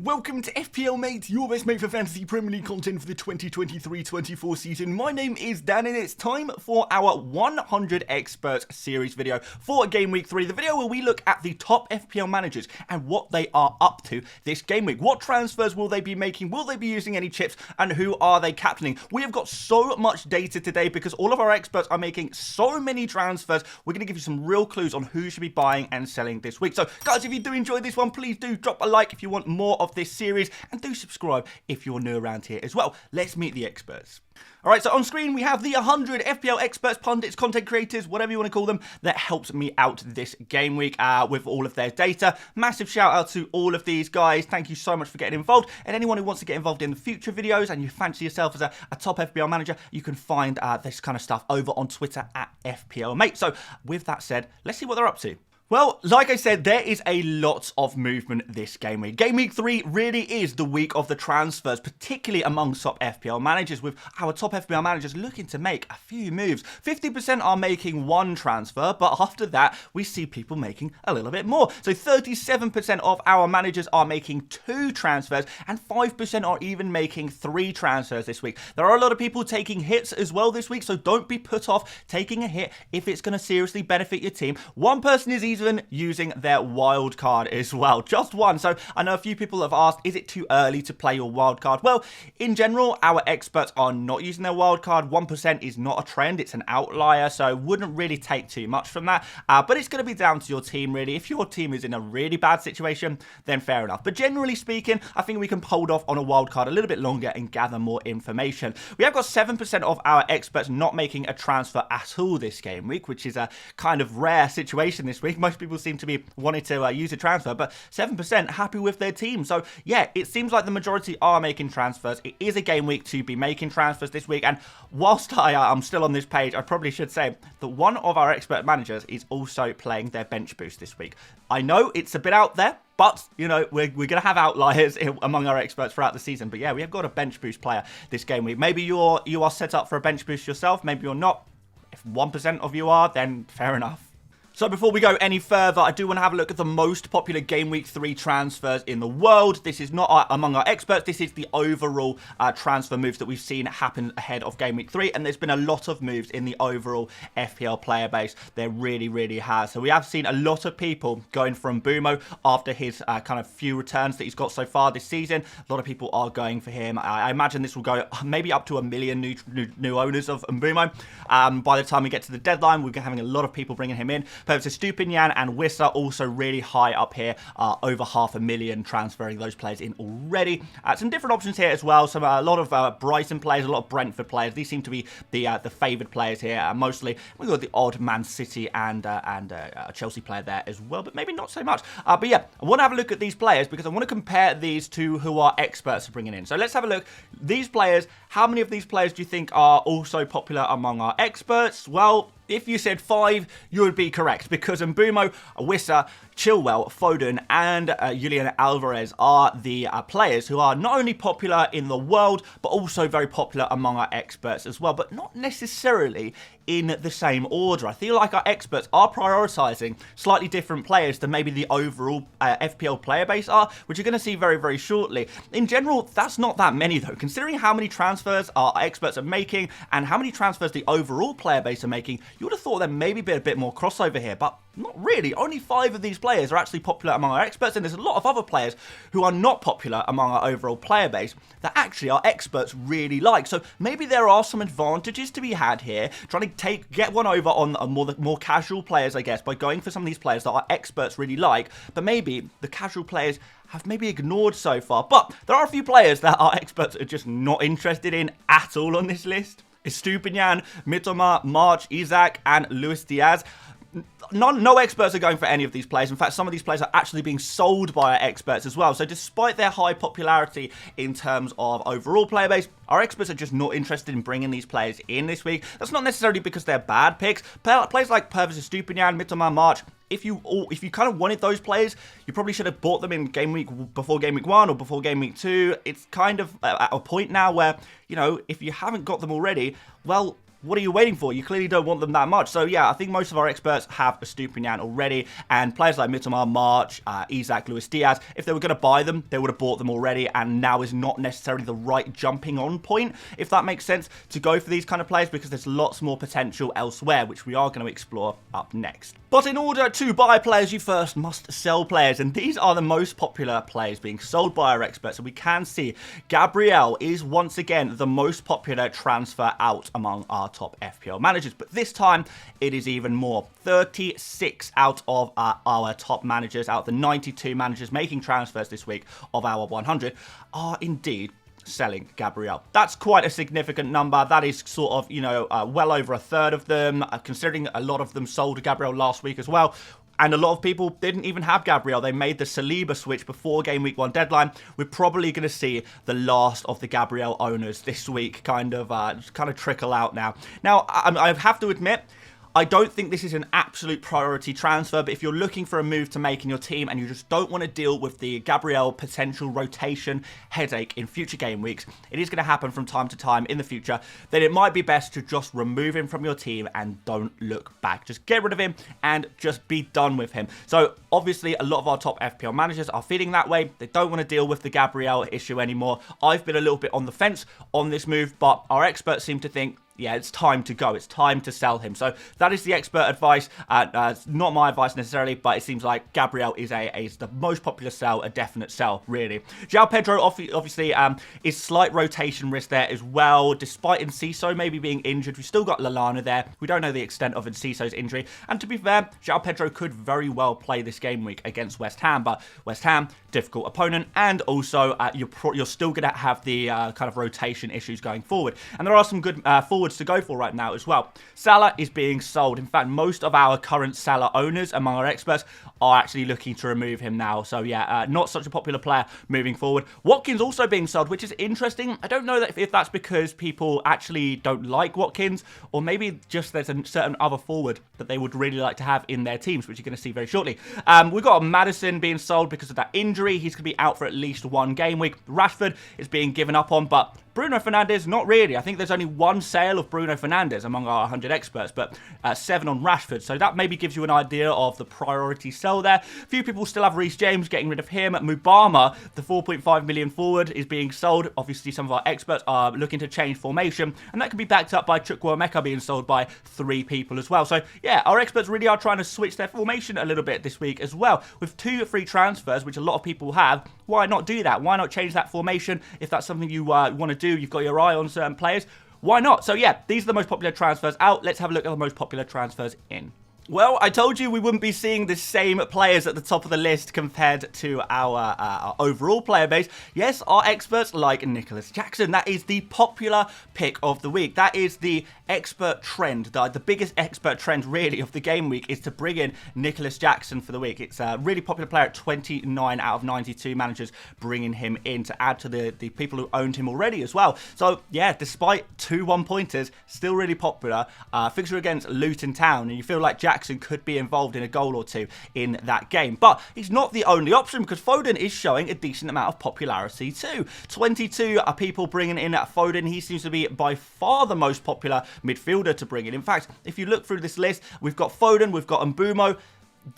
welcome to FPL Mate, your best mate for fantasy Premier League content for the 2023-24 season. My name is Dan and it's time for our 100 Experts series video for Game Week 3. The video where we look at the top FPL managers and what they are up to this game week. What transfers will they be making? Will they be using any chips? And who are they captaining? We have got so much data today because all of our experts are making so many transfers. We're going to give you some real clues on who should be buying and selling this week. So guys, if you do enjoy this one, please do drop a like if you want more of this series, and do subscribe if you're new around here as well. Let's meet the experts. Alright, so on screen we have the 100 FPL experts, pundits, content creators, whatever you want to call them, that helps me out this game week with all of their data. Massive shout out to all of these guys. Thank you so much for getting involved. And anyone who wants to get involved in the future videos and you fancy yourself as a top FPL manager, you can find this kind of stuff over on Twitter at FPL Mate. So with that said, let's see what they're up to. Well, like I said, there is a lot of movement this game week. Game week 3 really is the week of the transfers, particularly among top FPL managers, with our top FPL managers looking to make a few moves. 50% are making one transfer, but after that, we see people making a little bit more. So 37% of our managers are making 2 transfers, and 5% are even making 3 transfers this week. There are a lot of people taking hits as well this week, so don't be put off taking a hit if it's going to seriously benefit your team. One person is even using their wild card as well, just one. So I know a few people have asked, is it too early to play your wild card? Well, in general, our experts are not using their wild card. 1% is not a trend, it's an outlier, so wouldn't really take too much from that, but it's going to be down to your team really. If your team is in a really bad situation, then fair enough, but generally speaking, I think we can hold off on a wild card a little bit longer and gather more information. We have got 7% of our experts not making a transfer at all this game week, which is a kind of rare situation this week. Most people seem to be wanting to use a transfer, but 7% happy with their team. So yeah, it seems like the majority are making transfers. It is a game week to be making transfers this week, and whilst I'm still on this page, I probably should say that one of our expert managers is also playing their bench boost this week. I know it's a bit out there, but, you know, we're going to have outliers among our experts throughout the season. But yeah, we have got a bench boost player this game week. Maybe you are set up for a bench boost yourself. Maybe you're not. If 1% of you are, then fair enough. So before we go any further, I do want to have a look at the most popular Game Week 3 transfers in the world. This is not among our experts. This is the overall transfer moves that we've seen happen ahead of Game Week 3. And there's been a lot of moves in the overall FPL player base. There really, really has. So we have seen a lot of people going from Mbumo after his kind of few returns that he's got so far this season. A lot of people are going for him. I imagine this will go maybe up to 1 million new owners of Mbumo. By the time we get to the deadline, we're having a lot of people bringing him in. So Stupinian and Wissa also really high up here, over 500,000 transferring those players in already. Some different options here as well. So a lot of Brighton players, a lot of Brentford players. These seem to be the favoured players here. Mostly we've got the odd Man City and a Chelsea player there as well, but maybe not so much. But yeah, I want to have a look at these players because I want to compare these to who our experts are bringing in. So let's have a look. These players, how many of these players do you think are also popular among our experts? Well, if you said 5, you would be correct, because Mbumo, Wissa, Chilwell, Foden, and Julian Alvarez are the players who are not only popular in the world, but also very popular among our experts as well, but not necessarily in the same order. I feel like our experts are prioritising slightly different players than maybe the overall FPL player base are, which you're going to see very, very shortly. In general, that's not that many though. Considering how many transfers our experts are making and how many transfers the overall player base are making, you would have thought there maybe be a bit more crossover here, but not really. Only 5 of these players are actually popular among our experts, and there's a lot of other players who are not popular among our overall player base that actually our experts really like. So maybe there are some advantages to be had here, trying to get one over on more casual players, I guess, by going for some of these players that our experts really like, but maybe the casual players have maybe ignored so far. But there are a few players that our experts are just not interested in at all on this list. Estupinian, Mitoma, March, Isaac, and Luis Diaz. No experts are going for any of these players. In fact, some of these players are actually being sold by our experts as well. So despite their high popularity in terms of overall player base, our experts are just not interested in bringing these players in this week. That's not necessarily because they're bad picks. Players like Pervis Estupinian, Mitoma, March, if you kind of wanted those players, you probably should have bought them in game week before game week 1 or before game week 2. It's kind of at a point now where, you know, if you haven't got them already, well, what are you waiting for? You clearly don't want them that much. So yeah, I think most of our experts have a Stupinian already, and players like Mitoma, March, Isaac, Luis Diaz, if they were going to buy them, they would have bought them already, and now is not necessarily the right jumping on point, if that makes sense, to go for these kind of players, because there's lots more potential elsewhere, which we are going to explore up next. But in order to buy players, you first must sell players, and these are the most popular players being sold by our experts. And we can see Gabriel is once again the most popular transfer out among our top FPL managers, but this time it is even more. 36 out of our top managers, out of the 92 managers making transfers this week of our 100, are indeed selling Gabriel. That's quite a significant number. That is sort of, you know, well over a third of them, considering a lot of them sold Gabriel last week as well. And a lot of people didn't even have Gabriel. They made the Saliba switch before Game Week 1 deadline. We're probably going to see the last of the Gabriel owners this week kind of trickle out now. Now, I have to admit, I don't think this is an absolute priority transfer, but if you're looking for a move to make in your team and you just don't want to deal with the Gabriel potential rotation headache in future game weeks, it is going to happen from time to time in the future, then it might be best to just remove him from your team and don't look back. Just get rid of him and just be done with him. So obviously a lot of our top FPL managers are feeling that way. They don't want to deal with the Gabriel issue anymore. I've been a little bit on the fence on this move, but our experts seem to think, yeah, it's time to go. It's time to sell him. So that is the expert advice. It's not my advice necessarily, but it seems like Gabriel is the most popular sell, a definite sell, really. João Pedro obviously is slight rotation risk there as well. Despite Enciso maybe being injured, we've still got Lallana there. We don't know the extent of Enciso's injury. And to be fair, João Pedro could very well play this game week against West Ham, but West Ham, difficult opponent, and also you're still going to have the kind of rotation issues going forward. And there are some good forwards to go for right now as well. Salah is being sold. In fact, most of our current Salah owners among our experts are actually looking to remove him now. So yeah, not such a popular player moving forward. Watkins also being sold, which is interesting. I don't know if that's because people actually don't like Watkins, or maybe just there's a certain other forward that they would really like to have in their teams, which you're going to see very shortly. We've got Maddison being sold because of that injury. He's going to be out for at least one game week. Rashford is being given up on, but Bruno Fernandes, not really. I think there's only one sale of Bruno Fernandes among our 100 experts, but 7 on Rashford. So that maybe gives you an idea of the priority sell there. A few people still have Reece James, getting rid of him. Mubama, the 4.5 million forward, is being sold. Obviously, some of our experts are looking to change formation, and that can be backed up by Chukwuemeka being sold by 3 people as well. So yeah, our experts really are trying to switch their formation a little bit this week as well. With 2 free transfers, which a lot of people have, why not do that? Why not change that formation if that's something you want to do? You've got your eye on certain players. Why not? So yeah, these are the most popular transfers out. Let's have a look at the most popular transfers in. Well, I told you we wouldn't be seeing the same players at the top of the list compared to our overall player base. Yes, our experts like Nicholas Jackson. That is the popular pick of the week. That is the expert trend. The biggest expert trend, really, of the game week is to bring in Nicholas Jackson for the week. It's a really popular player at 29 out of 92 managers bringing him in to add to the people who owned him already as well. So, yeah, despite 2 1-pointers, still really popular. Fixture against Luton Town, and you feel like Jackson could be involved in a goal or 2 in that game. But he's not the only option, because Foden is showing a decent amount of popularity too. 22 are people bringing in Foden. He seems to be by far the most popular midfielder to bring in. In fact, if you look through this list, we've got Foden, we've got Mbumo.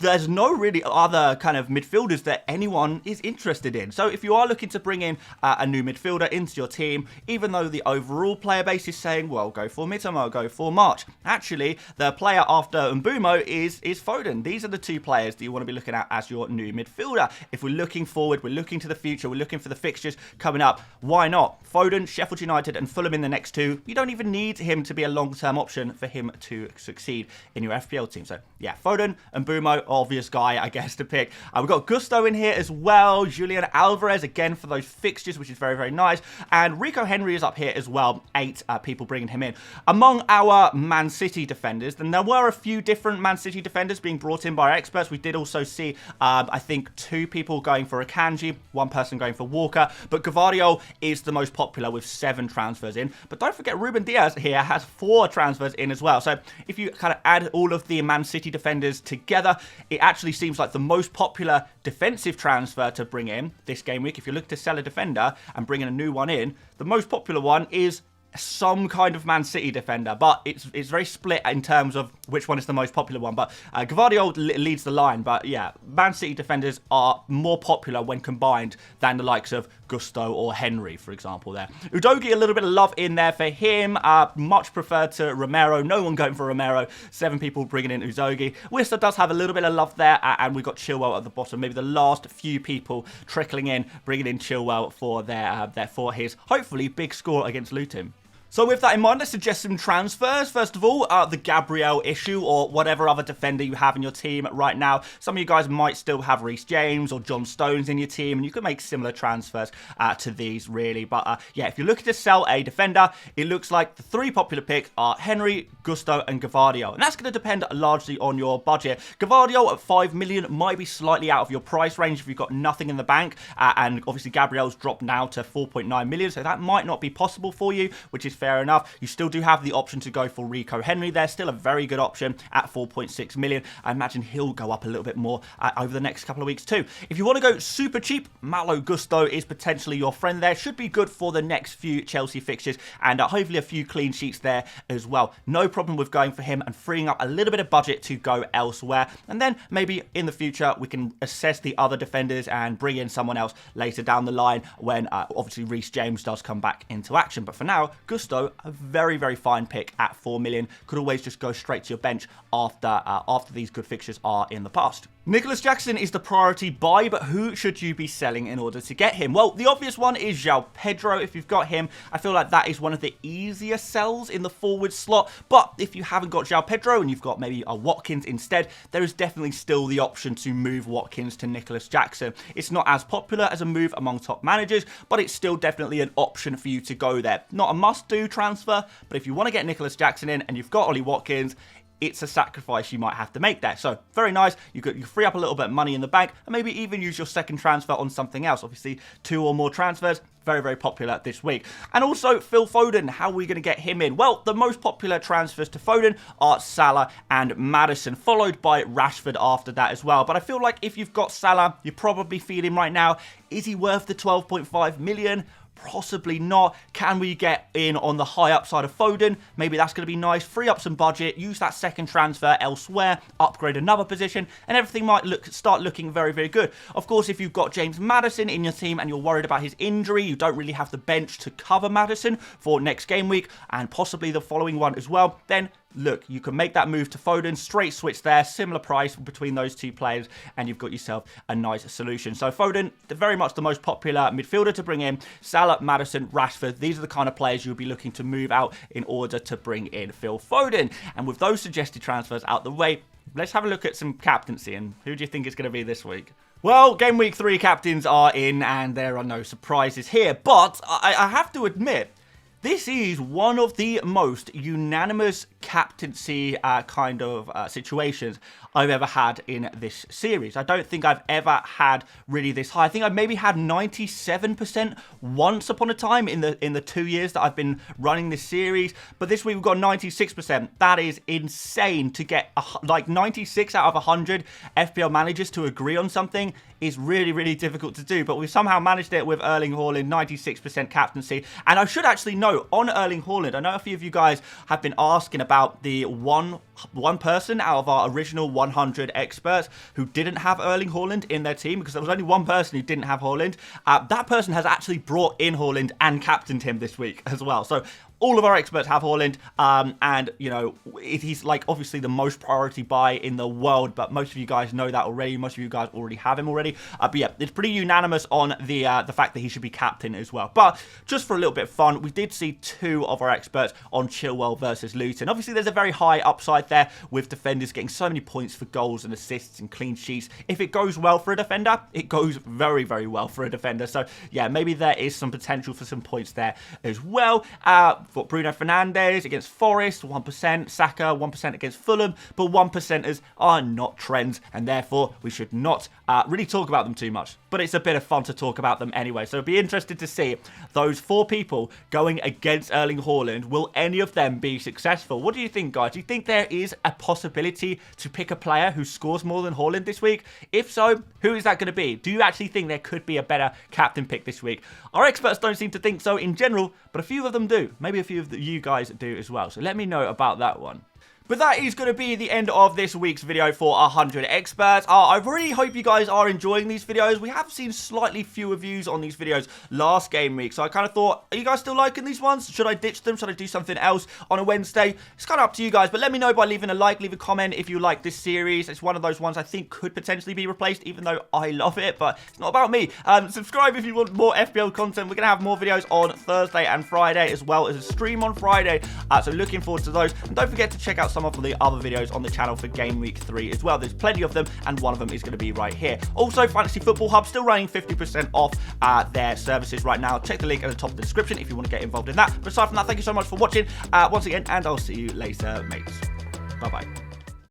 There's no really other kind of midfielders that anyone is interested in. So if you are looking to bring in a new midfielder into your team, even though the overall player base is saying, well, go for Mitoma, go for March, actually, the player after Mbumo is Foden. These are the 2 players that you want to be looking at as your new midfielder. If we're looking forward, we're looking to the future, we're looking for the fixtures coming up, why not? Foden, Sheffield United and Fulham in the next 2. You don't even need him to be a long-term option for him to succeed in your FPL team. So yeah, Foden and Mbumo, obvious guy, I guess, to pick. We've got Gusto in here as well. Julian Alvarez, again, for those fixtures, which is very, very nice. And Rico Henry is up here as well. 8 people bringing him in. Among our Man City defenders, then there were a few different Man City defenders being brought in by our experts. We did also see, I think, 2 people going for Akanji, 1 person going for Walker. But Gvardiol is the most popular with 7 transfers in. But don't forget, Ruben Diaz here has 4 transfers in as well. So if you kind of add all of the Man City defenders together, it actually seems like the most popular defensive transfer to bring in this game week. If you look to sell a defender and bring in a new one in, the most popular one is some kind of Man City defender, but it's very split in terms of which one is the most popular one. But Gvardiol leads the line, but yeah, Man City defenders are more popular when combined than the likes of Gusto or Henry, for example there. Udogie, a little bit of love in there for him, much preferred to Romero, no one going for Romero, 7 people bringing in Udogie. Worcester does have a little bit of love there, and we've got Chilwell at the bottom, maybe the last few people trickling in, bringing in Chilwell for for his, hopefully, big score against Luton. So with that in mind, let's suggest some transfers. First of all, the Gabriel issue or whatever other defender you have in your team right now. Some of you guys might still have Reece James or John Stones in your team, and you can make similar transfers to these, really. But yeah, if you're looking to sell a defender, it looks like the 3 popular picks are Henry, Gusto, and Gvardiol. And that's going to depend largely on your budget. Gvardiol at 5 million might be slightly out of your price range if you've got nothing in the bank. And obviously, Gabriel's dropped now to 4.9 million, so that might not be possible for you, which is fair enough. You still do have the option to go for Rico Henry there, still a very good option at 4.6 million. I imagine he'll go up a little bit more over the next couple of weeks too. If you want to go super cheap, Malo Gusto is potentially your friend there. Should be good for the next few Chelsea fixtures, and hopefully a few clean sheets there as well. No problem with going for him and freeing up a little bit of budget to go elsewhere. And then maybe in the future we can assess the other defenders and bring in someone else later down the line when obviously Reece James does come back into action. But for now, Gusto, a very, very fine pick at 4 million. Could always just go straight to your bench after these good fixtures are in the past. Nicholas Jackson is the priority buy, but who should you be selling in order to get him? Well, the obvious one is João Pedro. If you've got him, I feel like that is one of the easier sells in the forward slot. But if you haven't got João Pedro and you've got maybe a Watkins instead, there is definitely still the option to move Watkins to Nicholas Jackson. It's not as popular as a move among top managers, but it's still definitely an option for you to go there. Not a must-do transfer, but if you want to get Nicholas Jackson in and you've got Ollie Watkins, it's a sacrifice you might have to make there. So very nice. You free up a little bit of money in the bank and maybe even use your second transfer on something else. Obviously, 2 or more transfers, very, very popular this week. And also Phil Foden, how are we going to get him in? Well, the most popular transfers to Foden are Salah and Maddison, followed by Rashford after that as well. But I feel like if you've got Salah, you're probably feeling right now, is he worth the 12.5 million? Possibly not. Can we get in on the high upside of Foden? Maybe that's going to be nice. Free up some budget, use that second transfer elsewhere, upgrade another position, and everything might start looking very, very good. Of course, if you've got James Maddison in your team and you're worried about his injury, you don't really have the bench to cover Maddison for next game week and possibly the following one as well, then look, you can make that move to Foden, straight switch there, similar price between those 2 players, and you've got yourself a nice solution. So Foden, very much the most popular midfielder to bring in. Salah, Maddison, Rashford, these are the kind of players you'll be looking to move out in order to bring in Phil Foden. And with those suggested transfers out the way, let's have a look at some captaincy, and who do you think is going to be this week? Well, Game Week 3 captains are in, and there are no surprises here, but I have to admit, this is one of the most unanimous captaincy situations I've ever had in this series. I don't think I've ever had really this high. I think I've maybe had 97% once upon a time in the 2 years that I've been running this series. But this week we've got 96%. That is insane. To get like 96 out of 100 FPL managers to agree on something is really, really difficult to do. But we've somehow managed it with Erling Haaland, 96% captaincy. And I should actually note, on Erling Haaland, I know a few of you guys have been asking about the one person out of our original 100 experts who didn't have Erling Haaland in their team, because there was only one person who didn't have Haaland. That person has actually brought in Haaland and captained him this week as well. So all of our experts have Haaland, and, you know, he's, like, obviously the most priority buy in the world, but most of you guys know that already. Most of you guys already have him already. But yeah, it's pretty unanimous on the fact that he should be captain as well. But just for a little bit of fun, we did see 2 of our experts on Chilwell versus Luton. Obviously, there's a very high upside there with defenders getting so many points for goals and assists and clean sheets. If it goes well for a defender, it goes very, very well for a defender. So, yeah, maybe there is some potential for some points there as well. For Bruno Fernandes against Forest, 1%. Saka, 1% against Fulham. But 1%ers are not trends, and therefore we should not really talk about them too much. But it's a bit of fun to talk about them anyway. So be interested to see those 4 people going against Erling Haaland. Will any of them be successful? What do you think, guys? Do you think there is a possibility to pick a player who scores more than Haaland this week? If so, who is that going to be? Do you actually think there could be a better captain pick this week? Our experts don't seem to think so in general, but a few of them do. Maybe a few of you guys do as well. So let me know about that one. But that is going to be the end of this week's video for 100 experts. I really hope you guys are enjoying these videos. We have seen slightly fewer views on these videos last game week. So I kind of thought, are you guys still liking these ones? Should I ditch them? Should I do something else on a Wednesday? It's kind of up to you guys. But let me know by leaving a like, leave a comment if you like this series. It's one of those ones I think could potentially be replaced, even though I love it. But it's not about me. Subscribe if you want more FPL content. We're going to have more videos on Thursday and Friday, as well as a stream on Friday. So looking forward to those. And don't forget to check out some of the other videos on the channel for Game Week 3 as well. There's plenty of them, and one of them is going to be right here. Also, Fantasy Football Hub still running 50% off their services right now. Check the link at the top of the description if you want to get involved in that. But aside from that, thank you so much for watching once again, and I'll see you later, mates. Bye-bye.